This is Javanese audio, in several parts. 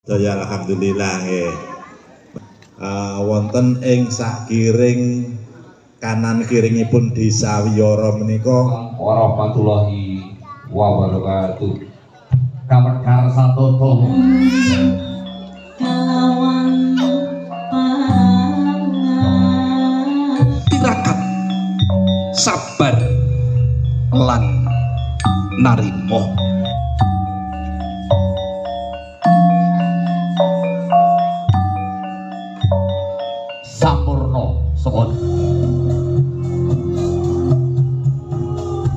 Saya alhamdulillah nggih. Wonten ing sakiring kanan kiringipun Desa Wiyara menika warahmatullahi wabarakatuh. Kabar satoto tirakat sabar lan narimo. Sampurno sebut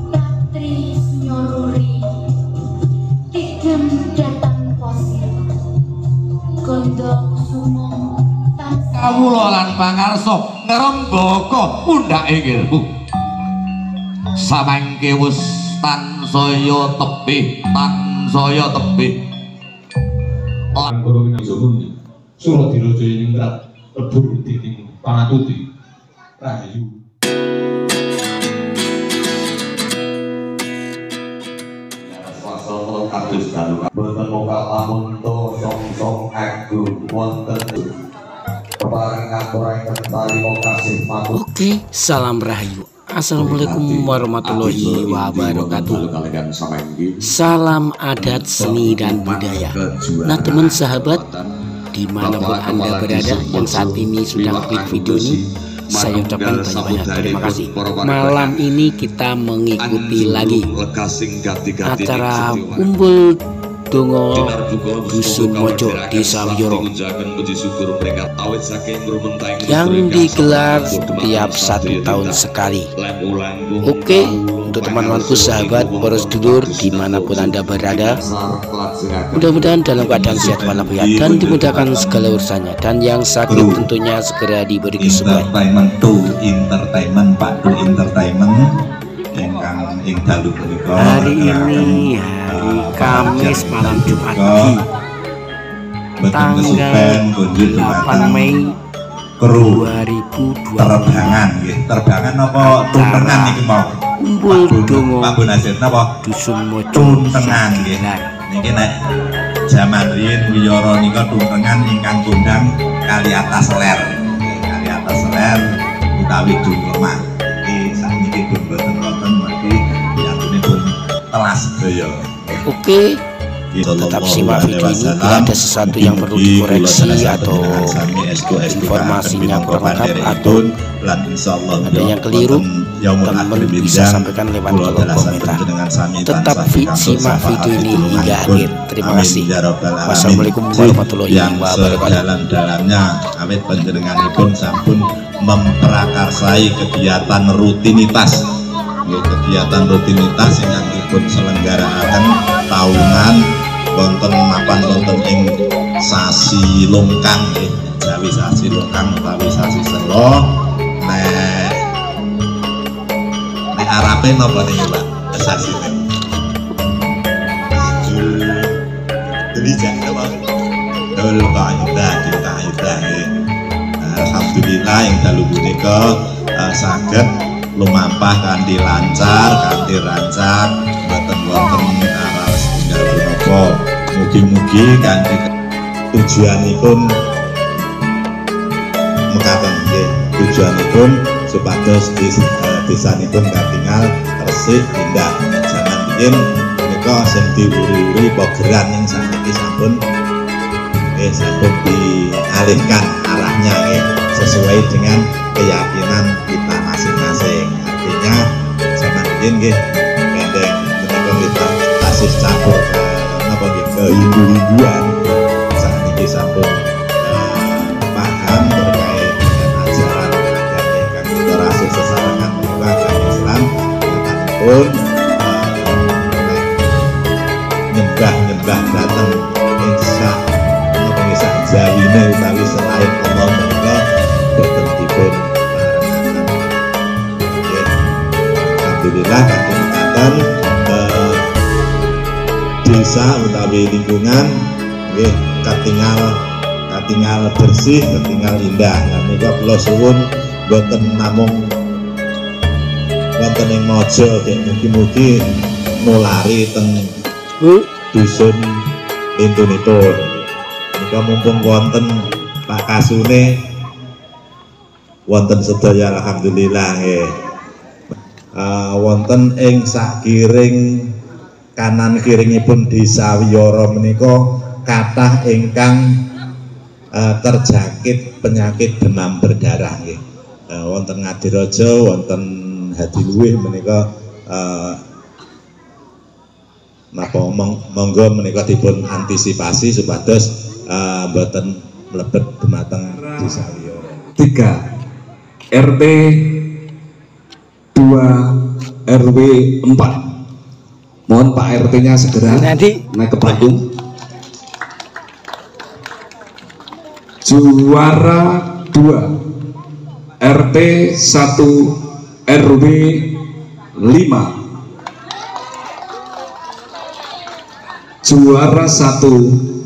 Katri Sunyoruri Tigem datang posil Gondok sumo kawula lan pangarsa ngrembaka pundhake ilmu samangke wis tansaya tebih anggara winasana Suradira Jayaningrat lebur titing panatuti rahayu. Kados dalu boten mokal lamun to song-song agung wonten kepareng ngapura ingkang tarima kasih matur. Oke, salam rahayu. Assalamualaikum warahmatullahi wabarakatuh. Salam adat, seni, dan budaya. Nah teman sahabat, dimanapun Anda berada yang saat ini sedang klik video ini, saya ucapkan banyak-banyak terima kasih. Malam ini kita mengikuti lagi acara Umbul Dongo Dusun Mojo Desa Wiyara yang digelar setiap 1 tahun sekali. Oke, untuk teman-temanku sahabat para sedulur dimanapun Anda berada, mudah-mudahan dalam keadaan sehat walafiat dan dimudahkan segala urusannya, dan yang sakit tentunya segera diberi kesembuhan. Entertainment Pak Du Entertainment Hari ini hari Kamis malam Jumat tanggal 8 Mei 2020. Terbangan apa tuntengan iki mau? Umbul Dongo Pak Bu Nasir napa? Dusun Mojo Tuntengan nggih. Niki nek jaman riyin Wiyara nika tuntengan ingkang kondang kali atas ler. Kali atas ler utawi Dunglemah. Iki sakniki pun boten wonten mesti diaturipun telas sedaya. Oke, tetap simak video ini. Bila ada sesuatu yang perlu dikoreksi atau informasinya kurang lengkap atau ada yang keliru, teman bisa sampaikan lewat kolom komentar. Tetap simak video ini hingga akhir. Terima kasih. Wassalamualaikum warahmatullahi wabarakatuh. Dalam-dalamnya awet panjenenganipun sampun memprakarsai kegiatan rutinitas yang dipun selenggarakan tahunan wonten mapan wonten ing sasi lungkang Jawi sasi lungkang utawi sasi selo nek arape napa niki Pak sasi jadi jangan apa dulu kaidah kita alhamdulillah yang dalu punika saged lumampah kanthi lancar kanthi rancak mboten wonten aral setunggal punapa. Mugi-mugi kanthi tujuanipun mekaten nggih, tujuanipun supados desanipun katingal resik indah. Jaman biyen menika sing diuri-uri pogeran ing sakniki sampun dialihkan arahnya sesuai dengan keyakinan kita masing-masing. Artinya zaman biyen nggih pendek menika kita kasus campur ke hindu-hinduan. Sakniki sampun paham terkait dengan ajaran agama ingkang toleransi sesarengan menika agama Islam pun nyembah dateng insya Jawine utawi selain Allah menika boten dipun alhamdulillah kanthi mekaten desa utawi lingkungan nggih katingal bersih, katingal indah. Lan menika kula suwun boten namung wonten ing Mojo, mugi-mugi nulari teng dusun Intunipun. menika mumpung wonten Pak Kasune wonten sedaya alhamdulillah nggih. Wonten ing sakiring kanan kiringipun Desa Wiyara menika kathah ingkang terjangkit penyakit demam berdarah nggih. Wonten Ngadireja, wonten Hadiluwih menika napa monggo menika dipun antisipasi supados mboten mlebet dumateng Desa Wiyara. 3 RT 2 RW 4. Mohon Pak RT-nya segera naik ke panggung. Juara 2 RT 1 RW 5. Juara 1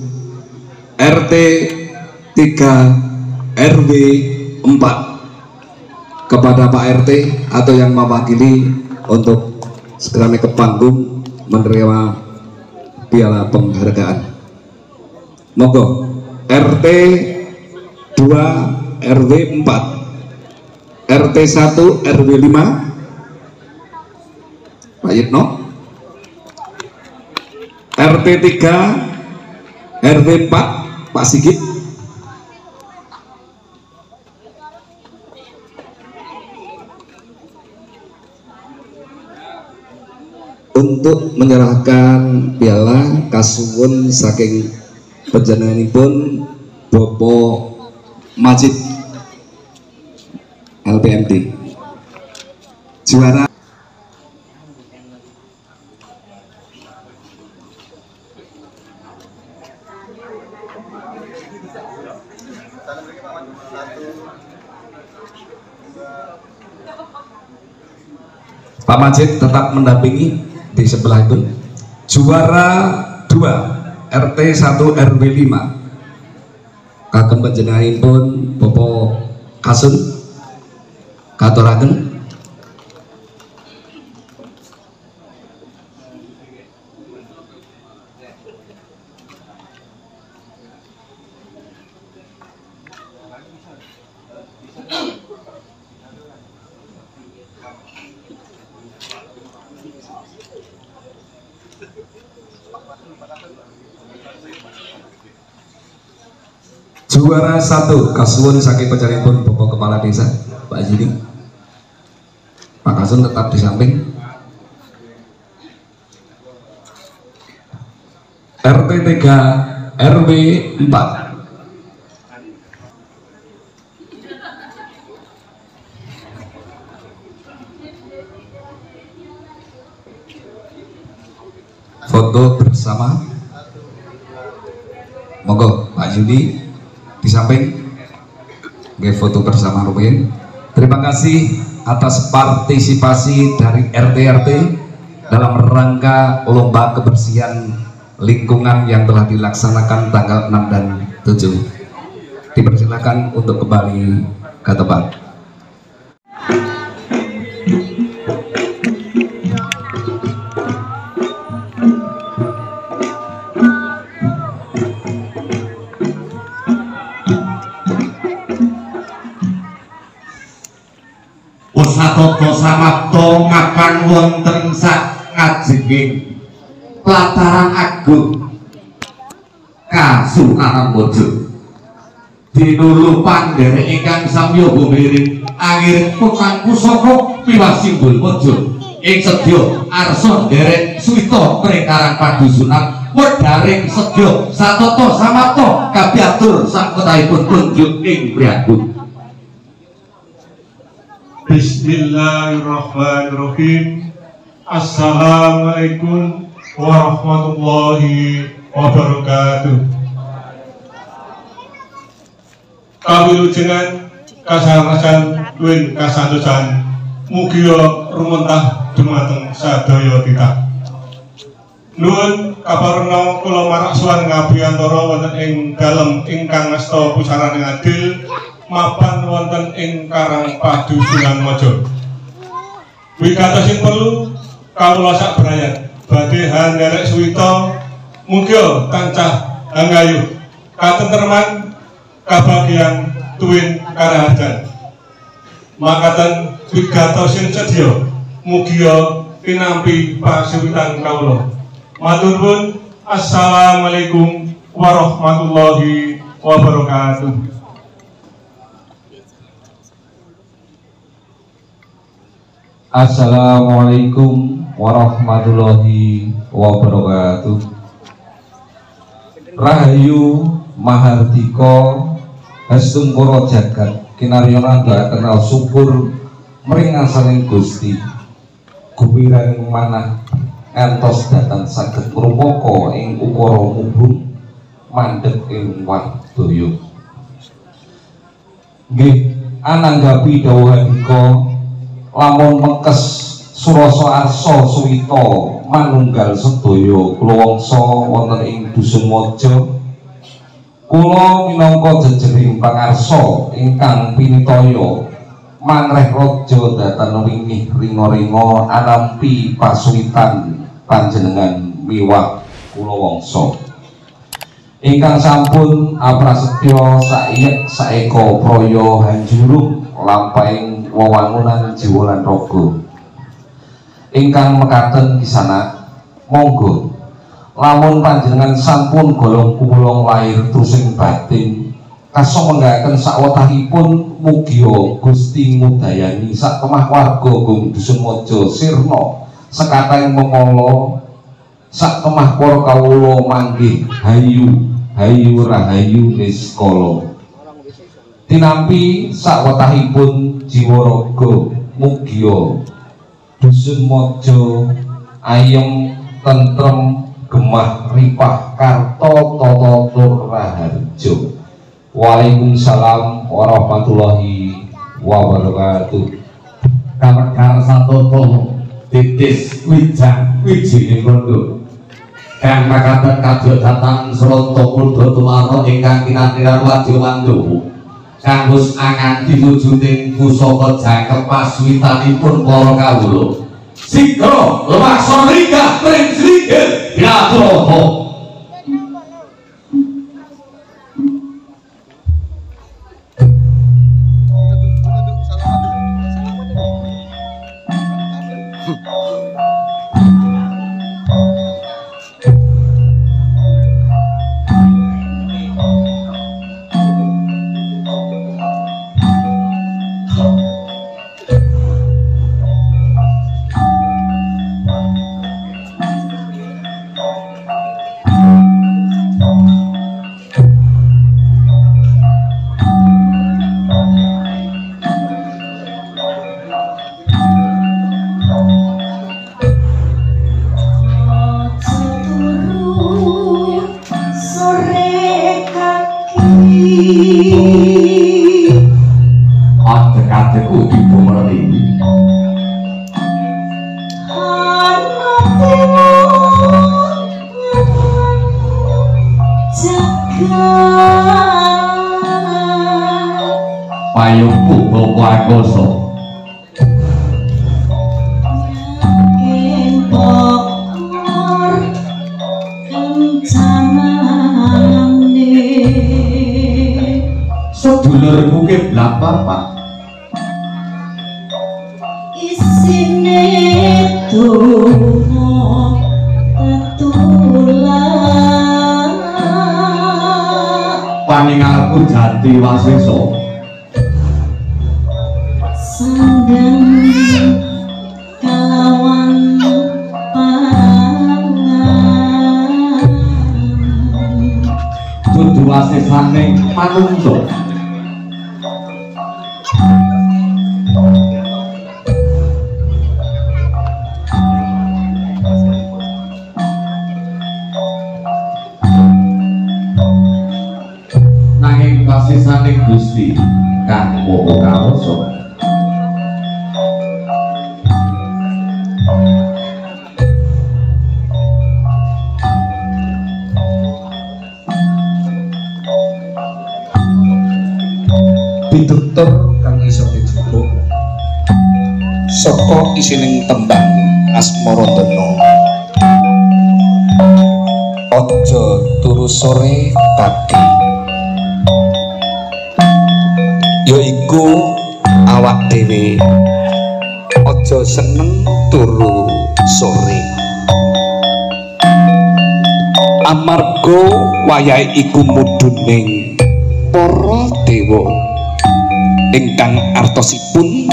RT 3 RW 4. Kepada Pak RT atau yang mewakili untuk segera naik ke panggung menerima piala penghargaan. Monggo RT 2 RW 4, RT 1 RW 5 Pak Yitno, RT 3 RW 4 Pak Sigit. Untuk menyerahkan piala kasuwun saking panjenenganipun Bapak Majid LPMD juara. Pak Majid tetap mendampingi di sebelah itu. Juara 2 RT 1 RW 5 kagem panjenenganipun Bapak Kasun katuraken. Juara 1 kasuwun saking panjenenganipun Bapak Kepala Desa Pak Jini. Pak Kasun tetap di samping. RT 3 RW 4. Foto bersama. Monggo Pak Yudi di samping. Oke, foto bersama rupiah. Terima kasih atas partisipasi dari RT-RT dalam rangka lomba kebersihan lingkungan yang telah dilaksanakan tanggal 6 dan 7. Dipersilakan untuk kembali ke tempat. Satoko samapto makan wonten sak ngajenging Plataran Agung Kasukarambojo dinulu pandherek ingkang samya bumiring angiring pukan pusaka piwas simbol mojo ing sedya arsa nderek suwita pringkaran padusunan wedharing sedya satata samapto kapiatur sakmetahipun kunjuk ing priyagung. Bismillahirrahmanirrahim. Assalamualaikum warahmatullahi wabarakatuh. Kawilujengan kasarasan duwin kasantosan mugia rumentah dumateng sadaya titah. Nuwun kaparana kula marak suwan ngabiyantara wonten ing dalem ingkang ngasta pusaraning adil mapan wonten ing Karang Padusunan Mojo. Wigatosing perlu kawula sak brayat badhe handerek suwita mugia tansah anggayuh katentreman, kabagian tuwin karaharjan. Makaten wigatosin sedya mugia pinampi pasuwitan kawula. Matur nuwun. Assalamualaikum warahmatullahi wabarakatuh. Assalamualaikum warahmatullahi wabarakatuh. Rahayu Mahardika Hastungkara jagat kinaryana kenal syukur mringasaning Gusti gumiraning manah ngantos datang saged ngrumpaka ing ukara mubung mandheg ing wadaya. Nggih ananggapi dawuhanipun lamun mekes surasa arsa suwita manunggal sedaya kula wangsa wonten ing Dusun Maja. Kula minangka jejering pangarsa ingkang pinitaya manreh raja datan wingih ringa-ringa anampi pasuwitan panjenengan miwah kula wangsa ingkang sampun aprasetya saeka praya hanjurung lampahing wewangunan jiwa lan raga ingkang mekaten kisana monggo lamun panjenengan sampun golong kulong lahir trusing batin kasomenggaken sawetahipun mugia Gusti ngudayani sak kemah warga Gung Dusun Maja sirna sekateng mengala sak kemah para kawula manggih hayu rahayu niskala tinampi sawetahipun jiwa raga mugia Dusun Maja ayem tentrem gemah ripah karta tata tur raharja. Waalaikumsalam warahmatullahi wabarakatuh. Kamekar satoto titis wijang wijine rondo kang makaten kadya datang Sranta Purda Tumara ingkang kinatiran wadya wandowo kanggus angan diwujuding pusaka jangkep pasuwitanipun para kawula. Sigra lumaksa ringkah pring sringgih Gatrata. Payungku bawa koso sedulurku ke Blapapak isine tumo tetulah paningalku jati waseso sandang kalawan pangan dudu wasesane manungsa nanging wasesane Gusti kang maha kawasa pitutur kang iso dijupuk saka isining tembang Asmaradana. Aja turu sore pagi yaiku awak dhewe aja seneng turu sore. Amarga wayahe iku mudhuning para dewa ingkang artosipun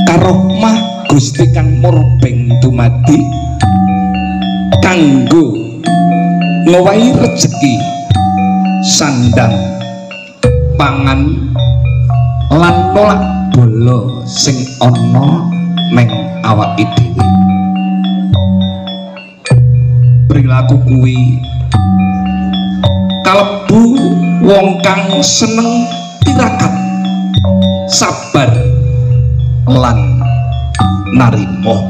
karomah Gusti kang murbeng dumadi kanggo ngowahi rejeki sandang pangan lan nolak bala sing ana ning awake dhewe. Perilaku kuwi kalebu wong kang seneng tirakat, sabar lan narimo.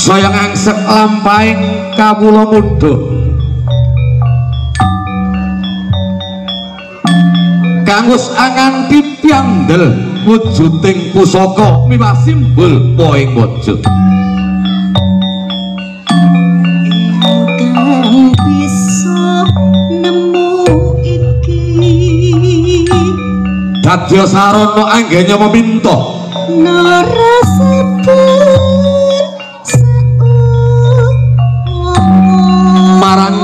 Saya ngangsek lampahing kawula mudha kangus angan pipiandel wujuding pusaka miwah simbol poing waja. Ingkang bisa nemu iki dadya sarana anggenya meminta narasipun marang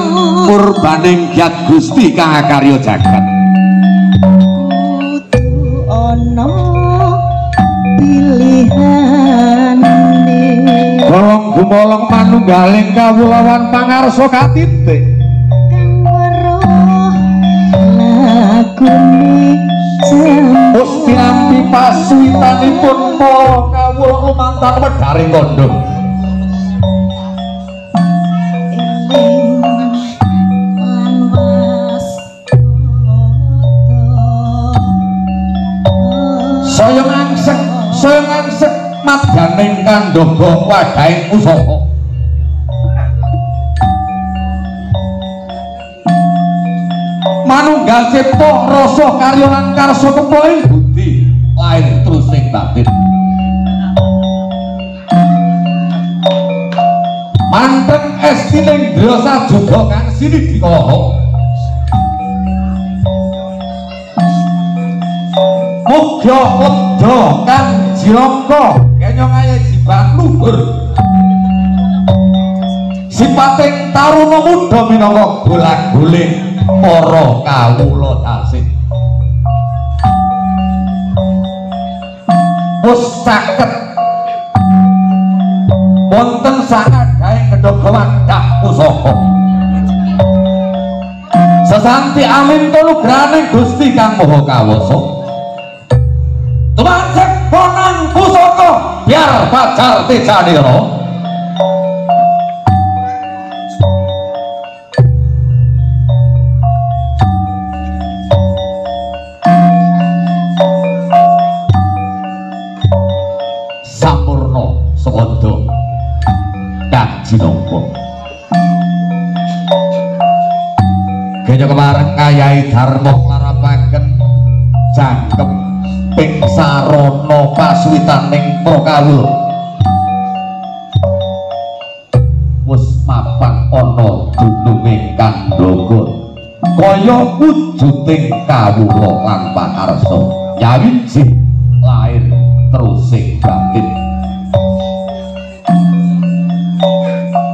murbaning Hyat Gusti kang akarya jagat. kudu ana pilihane Bolong gumolong manunggaling kawulawan pangarsa katitik kang weruh lagune Gusti nampi pasuwitanipun para kawula lumantar wedharing kandha. Saya ngangsek madyaning kandhaga wadhahing pusaka. Manunggal cipta rasa karya lan karsa kepoing budi lair terusing batin. Manteng estining drasa juga kang sinidika. Muga wedha kang jirangka kenyong aye jiban luhur. Sipating taruna muda minangka golak-goling para kawula tasih. Wis saged wonten sangadhaing kedhaga wadhah pusaka. Sesanti amin kanugrahaning Gusti Kang Maha Kawasa. Tumansek bonang pusaka biar pacar tijanira. Sampurna sabada kang jinangka. Kaya kemareng Kyai Darma nglarapaken jangkep ping sarana pasuwitaning para kawula wis mapan ana dununging kandhaga kaya wujuding kawula lan pakarsa nyawiji lair terusing batin.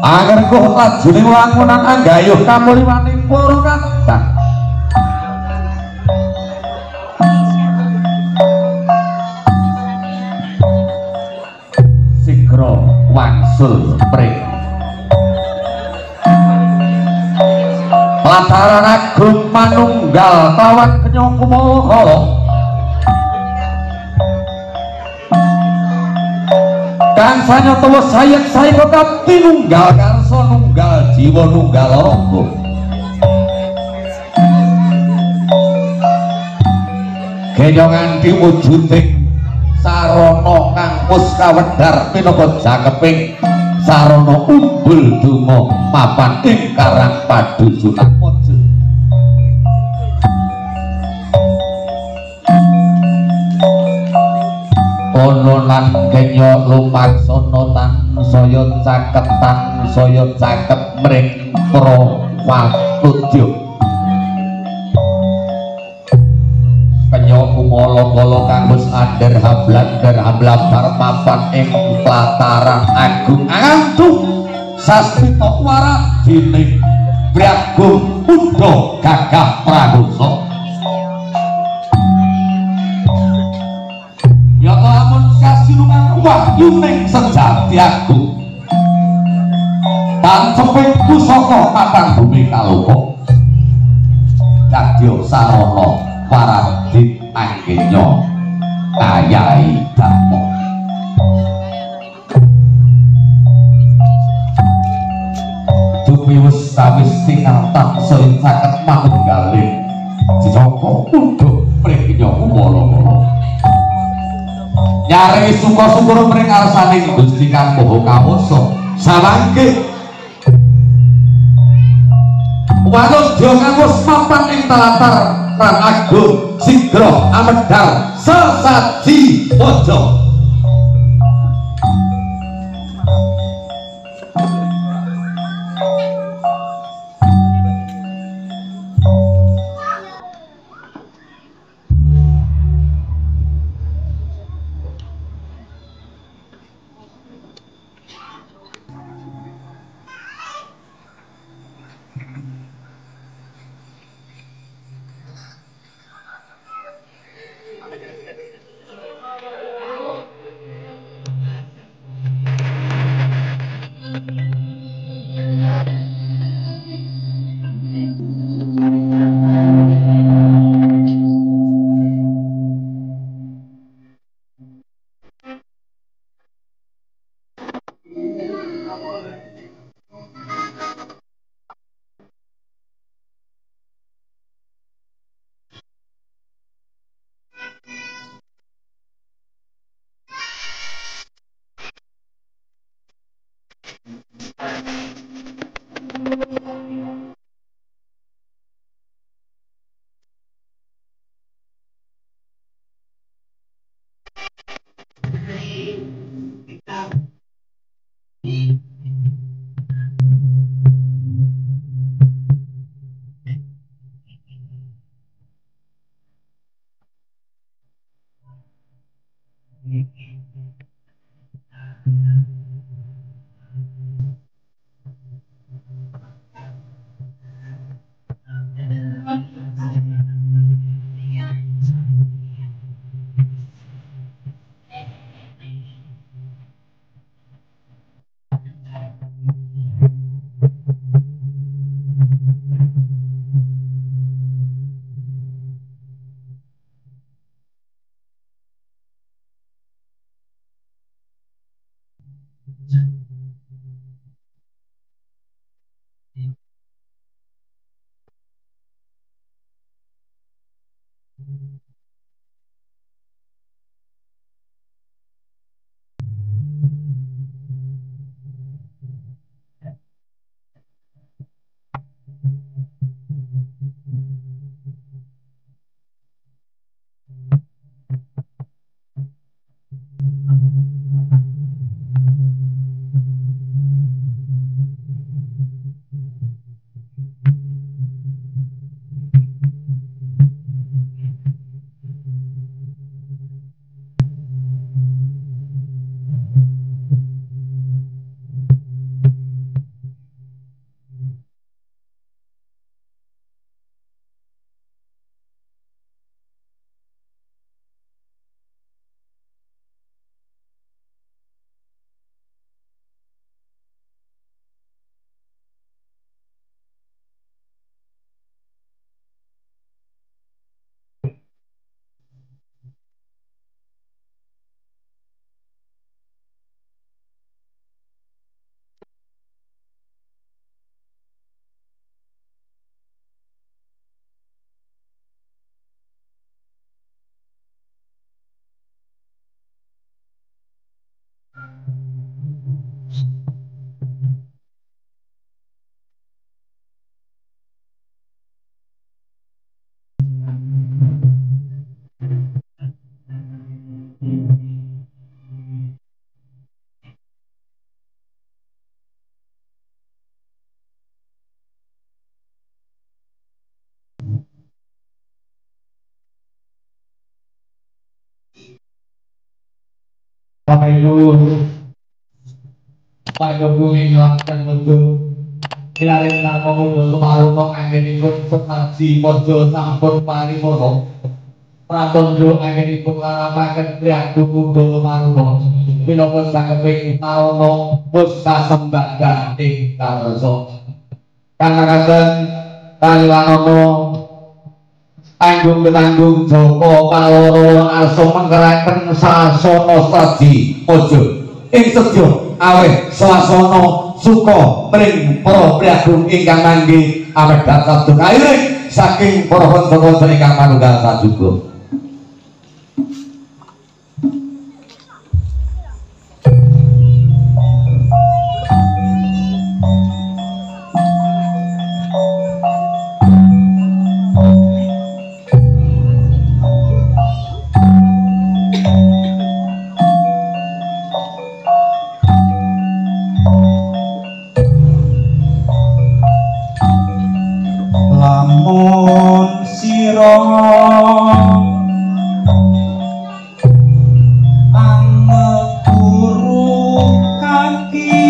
Anger kok lajune wangunan anggayuh kamuriwaning para kadang wangsul pring lataran agung manunggal tawan kenyong kumoho kang sanyata wis sayek-sayek kok tinunggal karsa nunggal jiwa nunggal raga. Kenyongan diwujuding sarana kang wis kawedhar minangka jangkeping sarana umbul donga mapan ing Karang Padusunan Maja. kono lan kenya lumaksana tan saya caket mring Prawatudya kenya kumala-kala kang wis andher hablan mapan ing plataran agung antuk sasmita warat dening Pragung Udha Gagah Pradosa ya lamun kasilungan wahyu ning sejati agung tanceping pusaka patang bumi kaloka kadya sarana paradit anggenya ayahi dhamma dumiwis sawis tinartan sering caket manunggaling Joko Udha prenya kumala-kala nyari syukur-syukur mring ngarsaning Gusti Kang Maha Kawasa samangke wanodya kang wis mapan ing tlatar Rang Agung sigra amedhar sesaji padha ngilangkan betul kirain nama mulut maruno anggenipun senaji mojo sampun parimono pratondo anggenipun ngaramaken priyagung mulo maruno minangka sakeping taono wus kasembadan ing karsa kangangken kaliwanono anggung ketanggung Joko Paloro arsa mengkeraken sasana saji mojo ing sedya aweh swasana suka mring para priyagung ingkang mangke aweh datat dunairing saking para kanca-kanca ingkang manunggal sajuga. Lamun sira angeguru kaki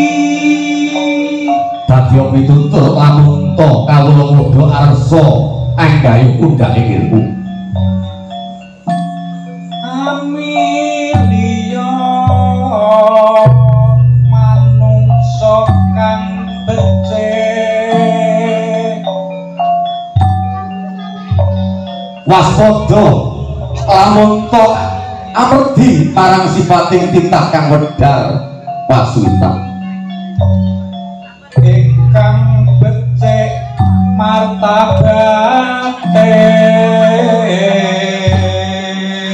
dadya pitutur lamunta kawula padha arsa anggayuh undhake ilmu amiliya manungsa kang becik waspada lamun tok amerdi marang sifating titah kang wedhar wasuita ingkang becik martabate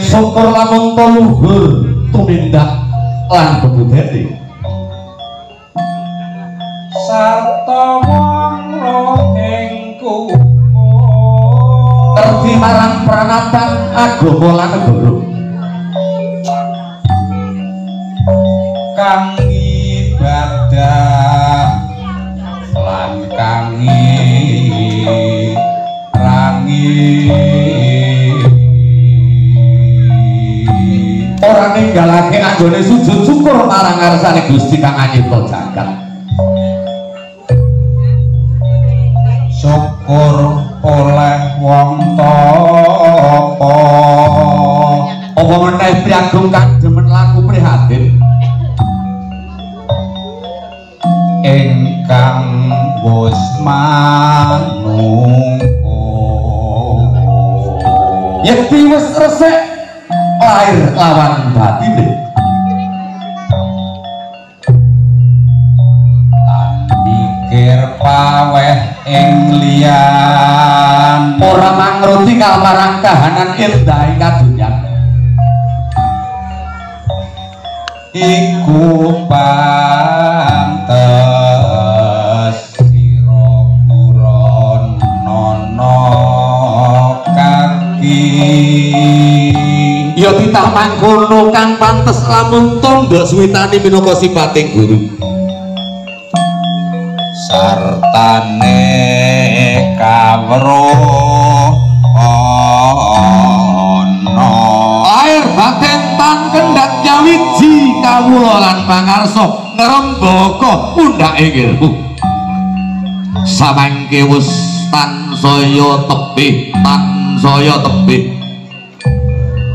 syukur lamun to luhur tumindak lan bebudete sarta wong roh ing ngerti marang pranatan agama lan negara kang ibadah lan kang rangi ora ninggalake anggone sujud syukur marang ngarsane Gusti kang nyipta jagat syukur oleh wong tapa apa meneh priyagung kang demen laku prihatin ingkang wis manungko yekti wis resik lahir lawan batine lan mikir paweh ing liyan ora mangroti kamarang kahanan indahing kadonyan iku pantes sira puranana kaki ya titah mangkono kang pantes lamun tandha suwitane minangka sipating guru sartane kawruh ana air batin tan kendhat nyawiji kawula lan pangarsa ngrembaka pundhake ilmu samangke wis tansaya tebih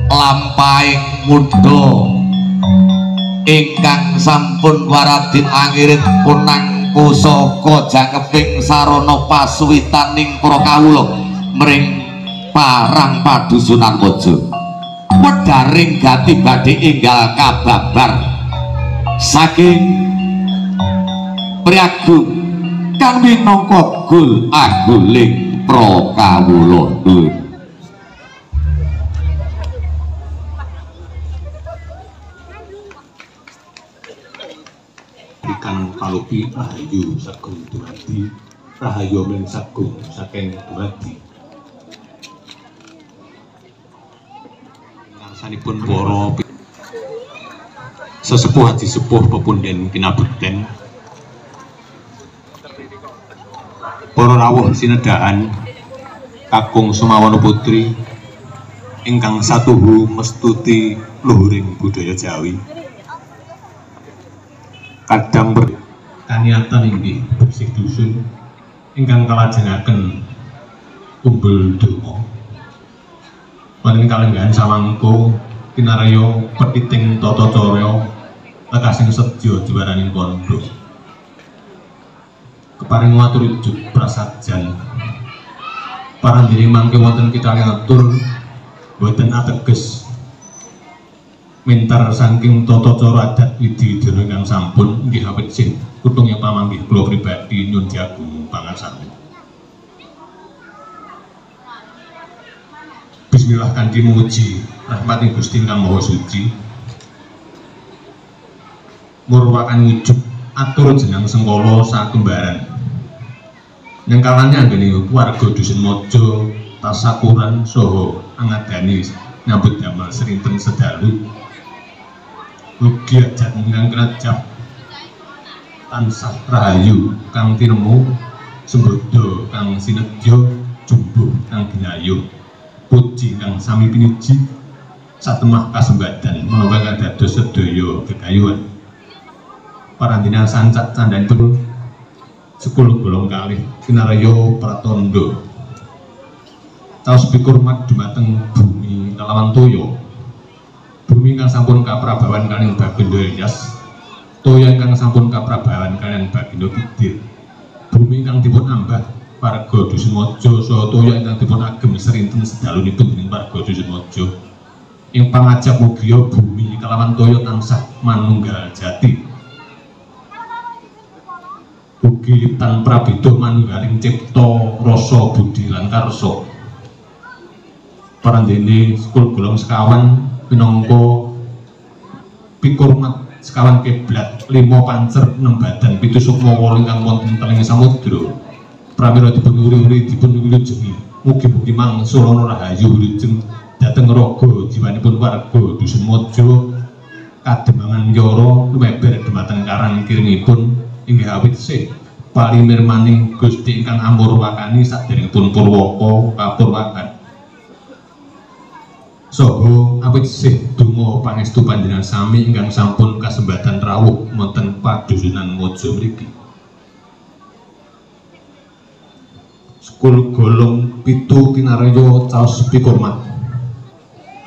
lampahing muda ingkang sampun waradin angirit punang pusaka jangkeping sarana pasuwitaning para kawula mring parang padusunan mojo wedharing gati badhe enggal kababar saking priyagung kang minangka gul aguling prakawula ikan palupi rahayu sagung dumadi rahayu men sagung saking dumadi ngarsanipun para sesepuh hati sepuh pepunden kinabekten para rawuh sinedaan kakung Sumawana Putri ingkang satuhu mestuti luhuring budaya Jawi pengingatan inggih bersih dusun ingkang kalajengaken kumpul donga. Wonten kalenggahan samangka kinarya petiting tata cara lekasing sedya diwaraning pondok. Keparing matur ujug prasajan parandene mangke wonten kita ngatur boten ateges mintar saking tata cara adat widi-widana ingkang sampun inggih awit sing kutungnya pamanggih kula pribadi nyun jagung pangarsani. Bismillah kanthi muji rahmating Gusti Kang Maha Suci. Murwakan wujud atur jeneng sengkala sakembaran. Nengkalane anggene warga Dusun Mojo tasakuran saha angadani nyambut damel serinten sedalu. Mugi ajat ingkang kerajap tansah rahayu kang tinemu sembodo kang sinedya jumbuh kang ginayuh puji kang sami piniji satemah kasembadan menawa dados sedaya gegayuhan. Parandina sancak candhanipun sekul bolong kalih kinarya pratandha taos pikurmat dumateng bumi kalawan toya. Bumi kang sampun kaprabawan kaliyan Bagindo Ilyas, toya kang sampun kaprabawan kaliyan Bagindo Kidir. Bumi kang dipun ambah warga Dusun Mojo saha toya ingkang dipun agem serinten sedalunipun dening warga Dusun Mojo. Ing pangajap mugia bumi kalawan toya tansah manunggal jati. Ugi tan prabéda manunggaling cipta rasa budi lan karsa. Parandene sekul golong sekawan minangka pikurmat sekawan kiblat 5 pancer 6 badan 7 sukma 8 ingkang wonten teling samudra pramila dipun uri-uri dipun wilujengi mugi-mugi mangsul ana rahayu wilujeng dhateng raga jiwanipun warga Dusun Mojo kademangan yara lumeber dhumateng karang kiringipun inggih awit sih palimirmaning Gusti ingkang amurwakani saderengipun Purwaka kapurwakan. Soho awit sih donga pangestu panjenengan sami ingkang sampun kasembadan rawuh wonten padusunan Mojo mriki. Sekul golong 7 kinarya caos pikurmat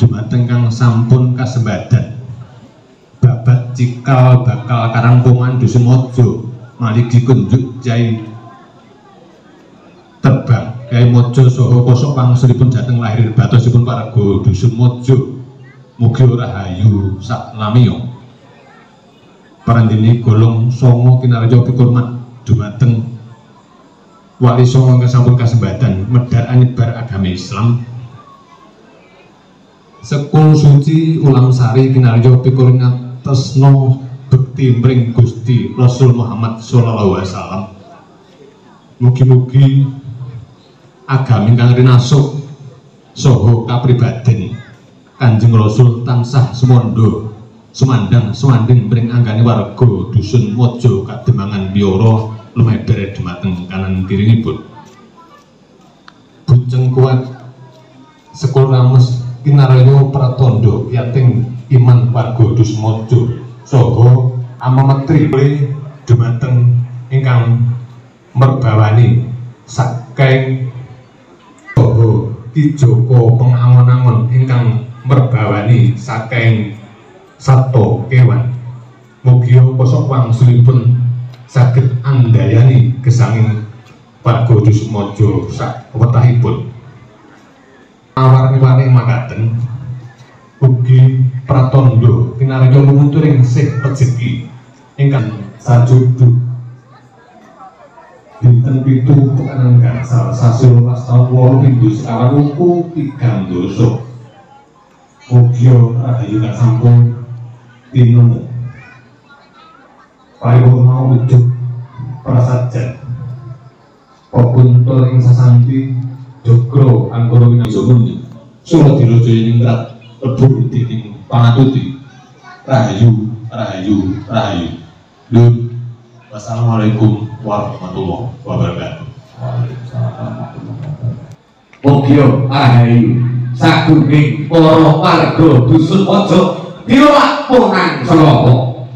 dumateng kang sampun kasembadan babat cikal bakal karangpungan Dusun Mojo maligi kunjuk jai terbang Kyai Mojo saha kosok pangsulipun dhateng lahir batosipun paraga Dusun Mojo mugi rahayu sak lamiya. Parandene golong 9 kinarya pikurmat dumateng wali songo ingkang sampun kasembadan medhar anyebar agama Islam. Sekul suci ulam sari kinarya pikuring tresna bekti mring Gusti Rasul Muhammad sallallahu alaihi wasallam. Mugi-mugi agami ingkang rinasuk saha kapribaden Kanjeng Rasul tansah sumandha sumandang sumanding mring anggane warga Dusun Mojo kademangan biara lumeber dhumateng kanan kiringipun. Bujeng kuat sekul rames kinarya pratandha yating iman warga Dusun Mojo saha amametri dhumateng ingkang merbawani saking saha Ki Joko pengangon-angon ingkang merbawani saking sato kewan. Mugi kosok wangsulipun saged andayani gesanging warga Dusun Mojo sak wetahipun. Awarni-warni makaten ugi pratandha kinarya mumuturing sih rejeki ingkang sajudu dinten 7 pekanan gangsal sasi 12 taun 8 minggu sekawan uku 3 doso. Mugi rahayu kang sampun tinemu paripurna wujud prasajan pepuntul ing sasanti jogro anggara winajamun Suradira Jaya ningrat lebur dening pangatuti rahayu rahayu rahayu. Wassalamualaikum warahmatullahi wabarakatuh. Mugi rahayu sagunging para warga Dusun Mojo dilakonan seloko.